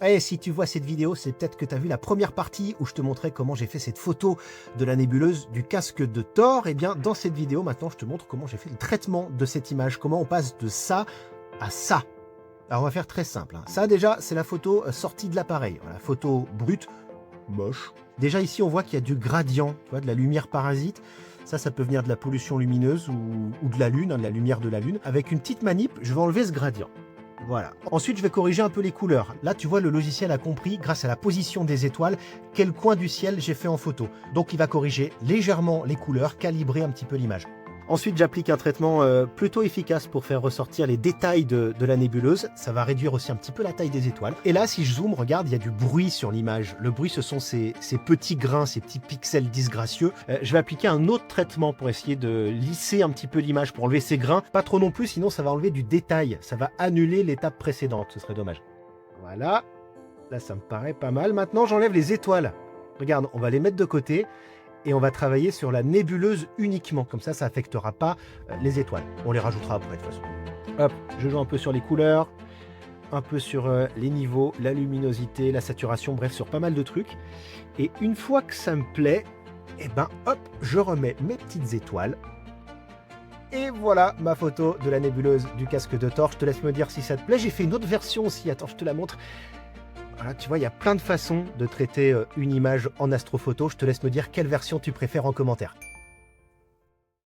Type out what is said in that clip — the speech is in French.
Et si tu vois cette vidéo, c'est peut-être que tu as vu la première partie où je te montrais comment j'ai fait cette photo de la nébuleuse du casque de Thor. Et bien, dans cette vidéo, maintenant, je te montre comment j'ai fait le traitement de cette image, comment on passe de ça à ça. Alors, on va faire très simple, hein. Ça, déjà, c'est la photo sortie de l'appareil. Voilà, photo brute, moche. Déjà, ici, on voit qu'il y a du gradient, tu vois, de la lumière parasite. Ça peut venir de la pollution lumineuse ou de la lune, hein, de la lumière de la lune. Avec une petite manip, je vais enlever ce gradient. Voilà. Ensuite, je vais corriger un peu les couleurs. Là, tu vois, le logiciel a compris, grâce à la position des étoiles, quel coin du ciel j'ai fait en photo. Donc, il va corriger légèrement les couleurs, calibrer un petit peu l'image. Ensuite, j'applique un traitement plutôt efficace pour faire ressortir les détails de la nébuleuse. Ça va réduire aussi un petit peu la taille des étoiles. Et là, si je zoome, regarde, il y a du bruit sur l'image. Le bruit, ce sont ces petits grains, ces petits pixels disgracieux. Je vais appliquer un autre traitement pour essayer de lisser un petit peu l'image, pour enlever ces grains. Pas trop non plus, sinon ça va enlever du détail. Ça va annuler l'étape précédente. Ce serait dommage. Voilà. Là, ça me paraît pas mal. Maintenant, j'enlève les étoiles. Regarde, on va les mettre de côté. Et on va travailler sur la nébuleuse uniquement. Comme ça affectera pas les étoiles. On les rajoutera après de toute façon. Hop, je joue un peu sur les couleurs, un peu sur les niveaux, la luminosité, la saturation, bref, sur pas mal de trucs. Et une fois que ça me plaît, et ben hop, je remets mes petites étoiles. Et voilà ma photo de la nébuleuse du casque de Thor. Je te laisse me dire si ça te plaît. J'ai fait une autre version aussi. Attends, je te la montre. Voilà, tu vois, il y a plein de façons de traiter une image en astrophoto. Je te laisse me dire quelle version tu préfères en commentaire.